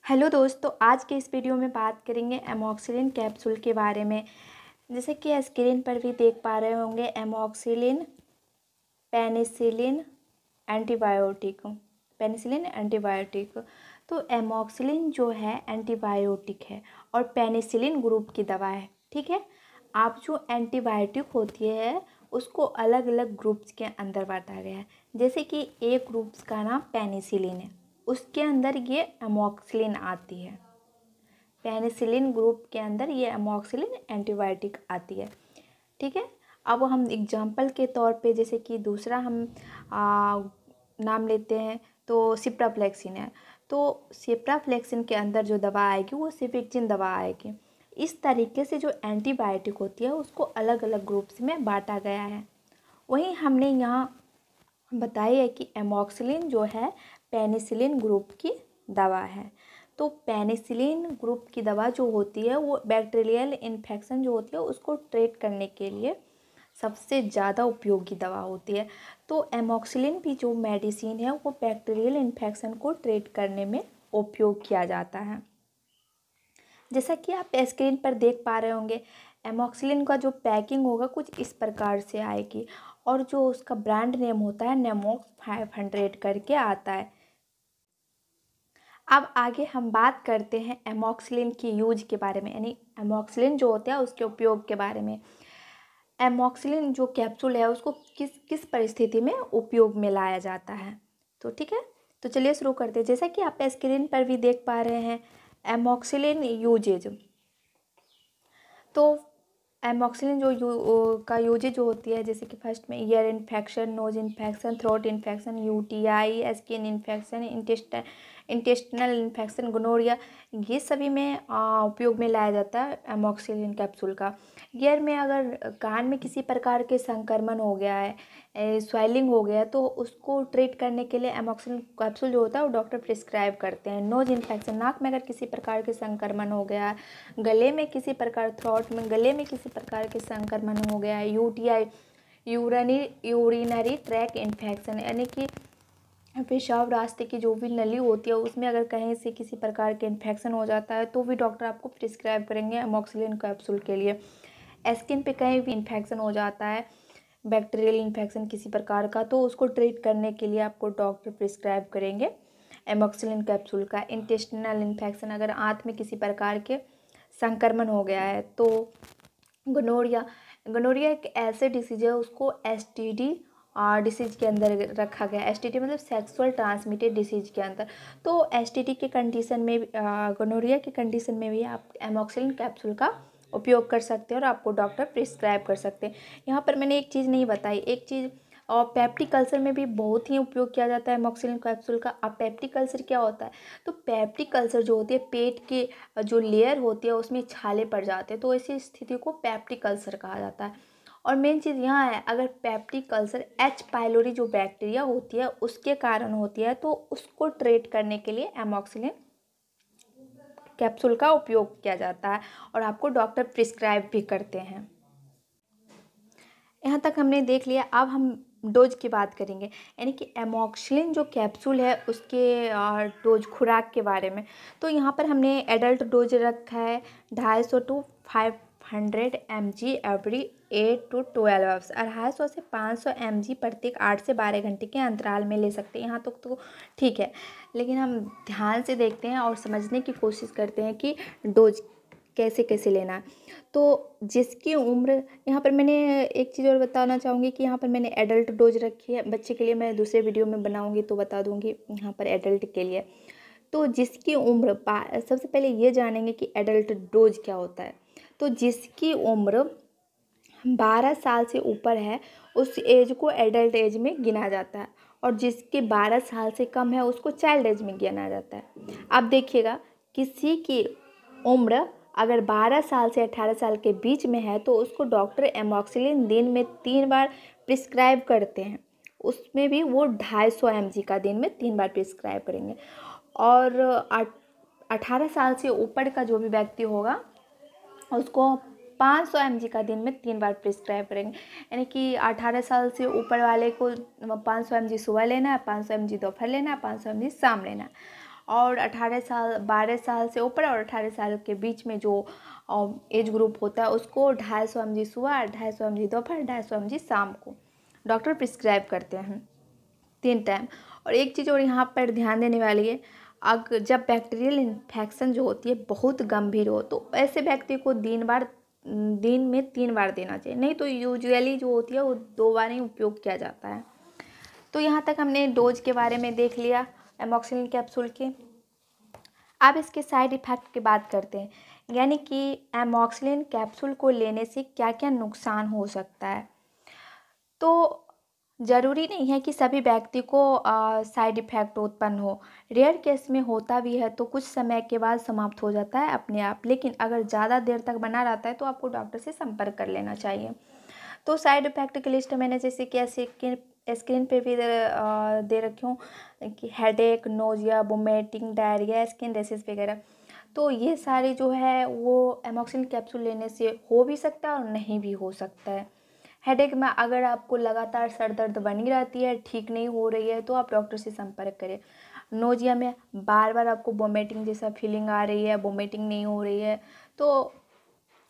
Hello दोस्तों, आज के इस वीडियो में बात करेंगे एमॉक्सिलिन कैप्सूल के बारे में। जैसे कि स्क्रीन पर भी देख पा रहे होंगे, एमॉक्सिलिन पेनिसिलिन एंटीबायोटिक। तो एमॉक्सिलिन जो है एंटीबायोटिक है और पेनिसिलिन ग्रुप की दवा है। ठीक है, आप जो एंटीबायोटिक होती है उसको अलग अलग ग्रुप्स के अंदर बांटा गया है। जैसे कि एक ग्रुप्स का नाम पेनिसिलिन है, उसके अंदर ये एमॉक्सिलिन आती है। पेनिसिलिन ग्रुप के अंदर ये एमॉक्सिलिन एंटीबायोटिक आती है। ठीक है, अब हम एग्जांपल के तौर पे जैसे कि दूसरा हम नाम लेते हैं तो सिप्राफ्लेक्सिन है। तो सिप्राफ्लेक्सिन के अंदर जो दवा आएगी वो सिफिक्सिन दवा आएगी। इस तरीके से जो एंटीबायोटिक होती है उसको अलग अलग ग्रुप्स में बांटा गया है। वहीं हमने यहाँ बताया है कि एमॉक्सिलिन जो है पेनिसिलिन ग्रुप की दवा है। तो पेनिसिलिन ग्रुप की दवा जो होती है वो बैक्टीरियल इन्फेक्शन जो होती है उसको ट्रीट करने के लिए सबसे ज़्यादा उपयोगी दवा होती है। तो एमॉक्सिलिन भी जो मेडिसिन है वो बैक्टीरियल इन्फेक्शन को ट्रीट करने में उपयोग किया जाता है। जैसा कि आप स्क्रीन पर देख पा रहे होंगे, एमॉक्सिलिन का जो पैकिंग होगा कुछ इस प्रकार से आएगी और जो उसका ब्रांड नेम होता है नेमोक्स 500 करके आता है। अब आगे हम बात करते हैं एमॉक्सिलिन की यूज के बारे में, यानी एमॉक्सिलिन जो होता है उसके उपयोग के बारे में। एमॉक्सिलिन जो कैप्सूल है उसको किस किस परिस्थिति में उपयोग में लाया जाता है। तो ठीक है, तो चलिए शुरू करते हैं। जैसा कि आप स्क्रीन पर भी देख पा रहे हैं, एमॉक्सिलिन यूजेज। तो एमॉक्सिलिन का यूजेज जो होती है, जैसे कि फर्स्ट में ear infection, nose infection, throat infection, UTI, skin infection, intestinal infection, gonorrhoea, ये सभी में उपयोग में लाया जाता है एमॉक्सिलिन कैप्सूल का। ईयर में अगर कान में किसी प्रकार के संक्रमण हो गया है, स्वेलिंग हो गया है, तो उसको ट्रीट करने के लिए एमॉक्सिलिन कैप्सूल जो होता है वो डॉक्टर प्रिस्क्राइब करते हैं। नोज इन्फेक्शन, नाक में अगर किसी प्रकार के संक्रमण हो गया है, गले में किसी प्रकार थ्रोट में गले में किसी प्रकार के संक्रमण हो गया है, यूटीआई यूरिनरी ट्रैक इन्फेक्शन, यानी कि पेशाब रास्ते की जो भी नली होती है उसमें अगर कहीं से किसी प्रकार के इन्फेक्शन हो जाता है तो भी डॉक्टर आपको प्रिस्क्राइब करेंगे एमॉक्सिलिन कैप्सूल के लिए। स्किन पे कहीं भी इन्फेक्शन हो जाता है, बैक्टीरियल इन्फेक्शन किसी प्रकार का, तो उसको ट्रीट करने के लिए आपको डॉक्टर प्रिस्क्राइब करेंगे एमॉक्सिलिन कैप्सूल का। इंटेस्टिनल इन्फेक्शन, अगर आंत में किसी प्रकार के संक्रमण हो गया है, तो गोनोरिया एक ऐसे डिसीज है, उसको एसटीडी डिसीज के अंदर रखा गया है। एसटीडी मतलब सेक्सुअल ट्रांसमिटेड डिसीज के अंदर। तो एसटीडी के कंडीशन में भी, गोनोरिया के कंडीशन में भी आप एमॉक्सिलिन कैप्सूल का उपयोग कर सकते हैं और आपको डॉक्टर प्रिस्क्राइब कर सकते हैं। यहाँ पर मैंने एक चीज़ नहीं बताई, एक चीज़, और पेप्टिक अल्सर में भी बहुत ही उपयोग किया जाता है एमॉक्सिलिन कैप्सूल का। अब पेप्टिक अल्सर क्या होता है, तो पेप्टिक अल्सर जो होती है, पेट के जो लेयर होती है उसमें छाले पड़ जाते हैं, तो ऐसी स्थिति को पेप्टिक अल्सर कहा जाता है। और मेन चीज़ यहाँ है, अगर पेप्टिक अल्सर एच पाइलोरी जो बैक्टीरिया होती है उसके कारण होती है, तो उसको ट्रीट करने के लिए एमॉक्सिलिन कैप्सूल का उपयोग किया जाता है और आपको डॉक्टर प्रिस्क्राइब भी करते हैं। यहाँ तक हमने देख लिया, अब हम डोज की बात करेंगे, यानी कि एमॉक्सिलिन जो कैप्सूल है उसके डोज खुराक के बारे में। तो यहाँ पर हमने एडल्ट डोज रखा है 250 to 500 mg every 8 to 12 hours. 250 से 500 mg प्रत्येक 8 से 12 घंटे के अंतराल में ले सकते हैं। यहाँ तक तो ठीक है, लेकिन हम ध्यान से देखते हैं और समझने की कोशिश करते हैं कि डोज कैसे कैसे लेना है। तो जिसकी उम्र, यहाँ पर मैंने एक चीज़ और बताना चाहूँगी कि यहाँ पर मैंने एडल्ट डोज रखी है। बच्चे के लिए मैं दूसरे वीडियो में बनाऊँगी तो बता दूँगी, यहाँ पर एडल्ट के लिए। तो जिसकी उम्र, सबसे पहले ये जानेंगे कि एडल्ट डोज क्या होता है। तो जिसकी उम्र 12 साल से ऊपर है उस एज को एडल्ट एज में गिना जाता है, और जिसकी 12 साल से कम है उसको चाइल्ड एज में गिना जाता है। अब देखिएगा, किसी की उम्र अगर 12 साल से 18 साल के बीच में है तो उसको डॉक्टर एमॉक्सिलिन दिन में 3 बार प्रिस्क्राइब करते हैं। उसमें भी वो 250 mg का दिन में 3 बार प्रिस्क्राइब करेंगे। और 18 साल से ऊपर का जो भी व्यक्ति होगा उसको 500 mg का दिन में 3 बार प्रिस्क्राइब करेंगे। यानी कि 18 साल से ऊपर वाले को 500 mg सुबह लेना है, 500 mg दोपहर लेना है, 500 mg शाम लेना है। और 12 साल से ऊपर और 18 साल के बीच में जो एज ग्रुप होता है उसको 250 mg सुबह, 250 mg दोपहर, 250 mg शाम को डॉक्टर प्रिस्क्राइब करते हैं 3 टाइम। और एक चीज़ और यहाँ पर ध्यान देने वाली है, अगर जब बैक्टीरियल इन्फेक्शन जो होती है बहुत गंभीर हो तो ऐसे व्यक्ति को दिन में 3 बार देना चाहिए, नहीं तो यूजुअली जो होती है वो 2 बार ही उपयोग किया जाता है। तो यहाँ तक हमने डोज के बारे में देख लिया एमॉक्सिलिन कैप्सूल के। अब इसके साइड इफ़ेक्ट की बात करते हैं, यानी कि एमॉक्सिलिन कैप्सूल को लेने से क्या क्या नुकसान हो सकता है। तो ज़रूरी नहीं है कि सभी व्यक्ति को साइड इफ़ेक्ट उत्पन्न हो, रेयर केस में होता भी है तो कुछ समय के बाद समाप्त हो जाता है अपने आप, लेकिन अगर ज़्यादा देर तक बना रहता है तो आपको डॉक्टर से संपर्क कर लेना चाहिए। तो साइड इफ़ेक्ट की लिस्ट मैंने जैसे कि स्क्रीन पे भी दे रखी हूँ कि headache, nausea, vomiting, diarrhoea, skin rashes वगैरह। तो ये सारे जो है वो एमॉक्सिलिन कैप्सूल लेने से हो भी सकता है और नहीं भी हो सकता है। हेडेक में अगर आपको लगातार सर दर्द बनी रहती है, ठीक नहीं हो रही है, तो आप डॉक्टर से संपर्क करें। नोजिया में बार बार आपको वोमिटिंग जैसा फीलिंग आ रही है, वोमिटिंग नहीं हो रही है, तो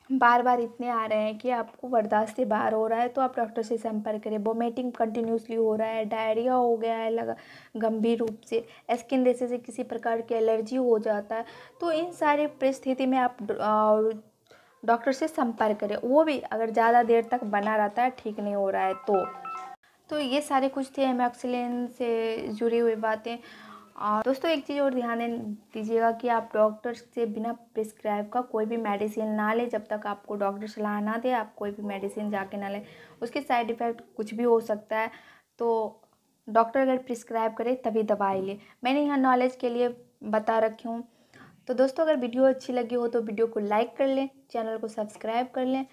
बार बार इतने आ रहे हैं कि आपको बर्दाश्त से बाहर हो रहा है, तो आप डॉक्टर से संपर्क करें। वोमिटिंग कंटिन्यूसली हो रहा है, डायरिया हो गया है गंभीर रूप से, स्किन रेशे से किसी प्रकार की एलर्जी हो जाता है, तो इन सारी परिस्थिति में आप डॉक्टर से संपर्क करें, वो भी अगर ज़्यादा देर तक बना रहता है, ठीक नहीं हो रहा है तो ये सारे कुछ थे एमॉक्सिलिन से जुड़ी हुई बातें। और दोस्तों एक चीज़ और ध्यान दीजिएगा कि आप डॉक्टर से बिना प्रिस्क्राइब का कोई भी मेडिसिन ना लें, जब तक आपको डॉक्टर सलाह ना दे आप कोई भी मेडिसिन जाके ना लें, उसके साइड इफ़ेक्ट कुछ भी हो सकता है। तो डॉक्टर अगर प्रिस्क्राइब करे तभी दवाई ले, मैंने यहाँ नॉलेज के लिए बता रखी हूँ। तो दोस्तों अगर वीडियो अच्छी लगी हो तो वीडियो को लाइक कर लें, चैनल को सब्सक्राइब कर लें,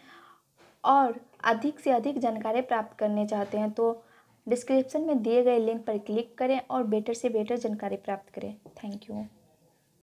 और अधिक से अधिक जानकारी प्राप्त करने चाहते हैं तो डिस्क्रिप्शन में दिए गए लिंक पर क्लिक करें और बेटर से बेटर जानकारी प्राप्त करें। Thank you.